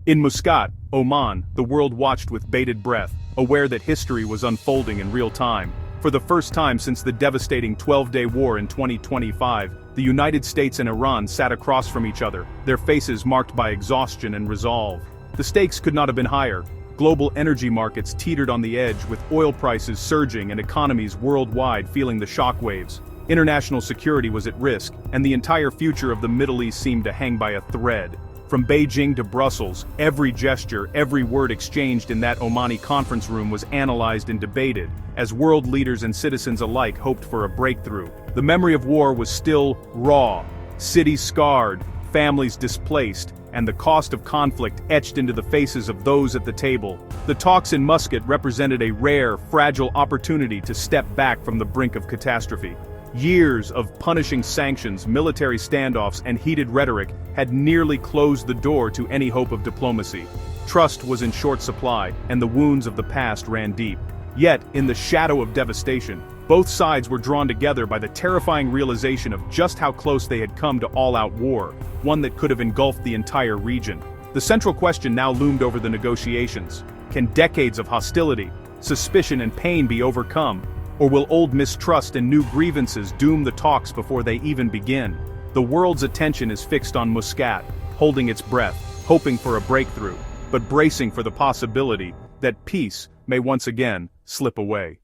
In Muscat, Oman, the world watched with bated breath, aware that history was unfolding in real time. For the first time since the devastating 12-day war in 2025, the United States and Iran sat across from each other, their faces marked by exhaustion and resolve. The stakes could not have been higher. Global energy markets teetered on the edge, with oil prices surging and economies worldwide feeling the shockwaves. International security was at risk, and the entire future of the Middle East seemed to hang by a thread. From Beijing to Brussels, every gesture, every word exchanged in that Omani conference room was analyzed and debated, as world leaders and citizens alike hoped for a breakthrough. The memory of war was still raw, cities scarred, families displaced, and the cost of conflict etched into the faces of those at the table. The talks in Muscat represented a rare, fragile opportunity to step back from the brink of catastrophe. Years of punishing sanctions, military standoffs, and heated rhetoric had nearly closed the door to any hope of diplomacy. Trust was in short supply, and the wounds of the past ran deep. Yet, in the shadow of devastation, both sides were drawn together by the terrifying realization of just how close they had come to all-out war, one that could have engulfed the entire region. The central question now loomed over the negotiations. Can decades of hostility, suspicion, and pain be overcome? Or will old mistrust and new grievances doom the talks before they even begin? The world's attention is fixed on Muscat, holding its breath, hoping for a breakthrough, but bracing for the possibility that peace may once again slip away.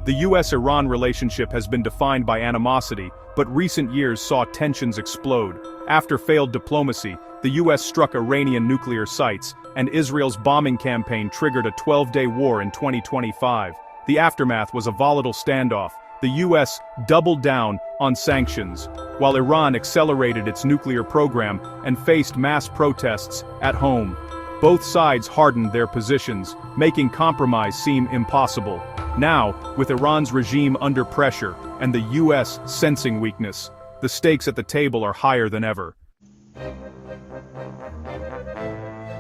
The US-Iran relationship has been defined by animosity, but recent years saw tensions explode. After failed diplomacy, the US struck Iranian nuclear sites, and Israel's bombing campaign triggered a 12-day war in 2025. The aftermath was a volatile standoff. The US doubled down on sanctions, while Iran accelerated its nuclear program and faced mass protests at home. Both sides hardened their positions, making compromise seem impossible. Now, with Iran's regime under pressure and the US sensing weakness, the stakes at the table are higher than ever.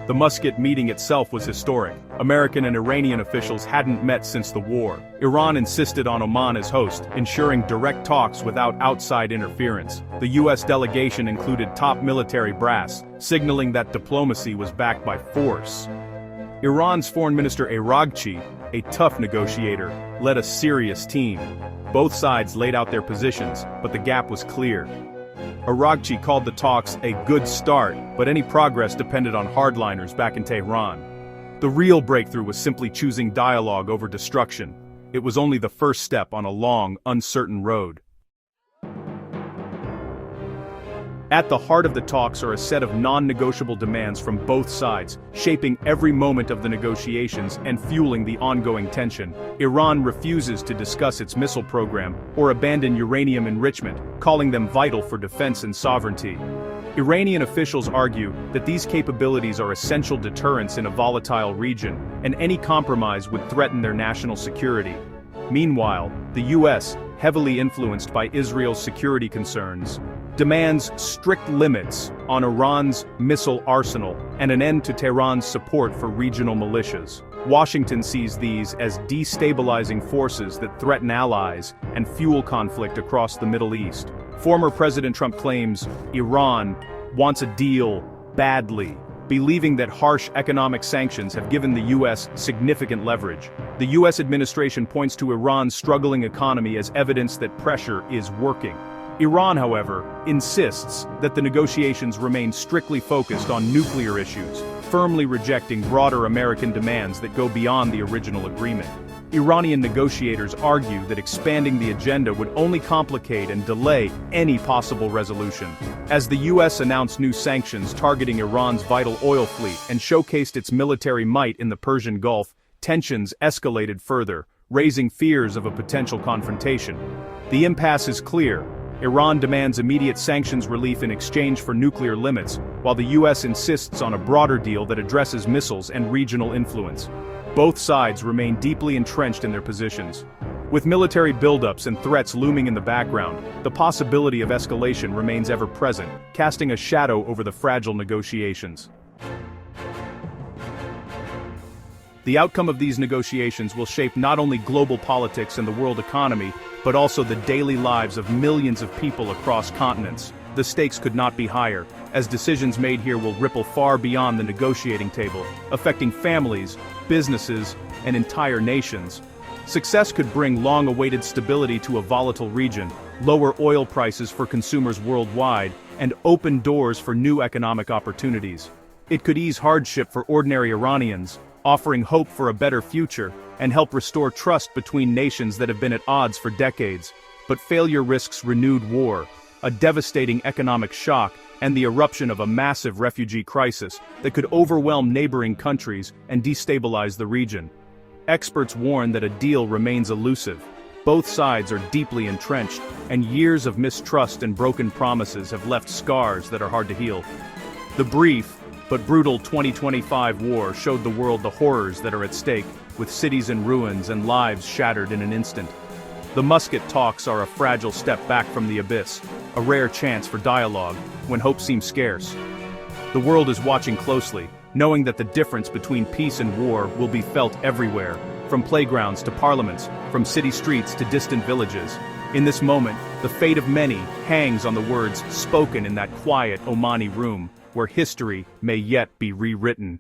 The Muscat meeting itself was historic. American and Iranian officials hadn't met since the war. Iran insisted on Oman as host, ensuring direct talks without outside interference. The US delegation included top military brass, signaling that diplomacy was backed by force. Iran's Foreign Minister Araghchi, a tough negotiator, led a serious team. Both sides laid out their positions, but the gap was clear. Araghchi called the talks a good start, but any progress depended on hardliners back in Tehran. The real breakthrough was simply choosing dialogue over destruction. It was only the first step on a long, uncertain road. At the heart of the talks are a set of non-negotiable demands from both sides, shaping every moment of the negotiations and fueling the ongoing tension. Iran refuses to discuss its missile program or abandon uranium enrichment, calling them vital for defense and sovereignty. Iranian officials argue that these capabilities are essential deterrents in a volatile region, and any compromise would threaten their national security. Meanwhile, the US, heavily influenced by Israel's security concerns, demands strict limits on Iran's missile arsenal and an end to Tehran's support for regional militias. Washington sees these as destabilizing forces that threaten allies and fuel conflict across the Middle East. Former President Trump claims Iran wants a deal badly, believing that harsh economic sanctions have given the US significant leverage. The US administration points to Iran's struggling economy as evidence that pressure is working. Iran, however, insists that the negotiations remain strictly focused on nuclear issues, firmly rejecting broader American demands that go beyond the original agreement. Iranian negotiators argue that expanding the agenda would only complicate and delay any possible resolution. As the US announced new sanctions targeting Iran's vital oil fleet and showcased its military might in the Persian Gulf, tensions escalated further, raising fears of a potential confrontation. The impasse is clear. Iran demands immediate sanctions relief in exchange for nuclear limits, while the US insists on a broader deal that addresses missiles and regional influence. Both sides remain deeply entrenched in their positions. With military buildups and threats looming in the background, the possibility of escalation remains ever present, casting a shadow over the fragile negotiations. The outcome of these negotiations will shape not only global politics and the world economy, but also the daily lives of millions of people across continents. the stakes could not be higher, as decisions made here will ripple far beyond the negotiating table, affecting families, businesses, and entire nations. Success could bring long-awaited stability to a volatile region, lower oil prices for consumers worldwide, and open doors for new economic opportunities. It could ease hardship for ordinary Iranians, offering hope for a better future, and help restore trust between nations that have been at odds for decades. But failure risks renewed war, a devastating economic shock, and the eruption of a massive refugee crisis that could overwhelm neighboring countries and destabilize the region. Experts warn that a deal remains elusive. Both sides are deeply entrenched, and years of mistrust and broken promises have left scars that are hard to heal. The brief, but brutal 2025 war showed the world the horrors that are at stake, with cities in ruins and lives shattered in an instant. The musket talks are a fragile step back from the abyss, a rare chance for dialogue, when hope seems scarce. The world is watching closely, knowing that the difference between peace and war will be felt everywhere, from playgrounds to parliaments, from city streets to distant villages. In this moment, the fate of many hangs on the words spoken in that quiet Omani room, where history may yet be rewritten.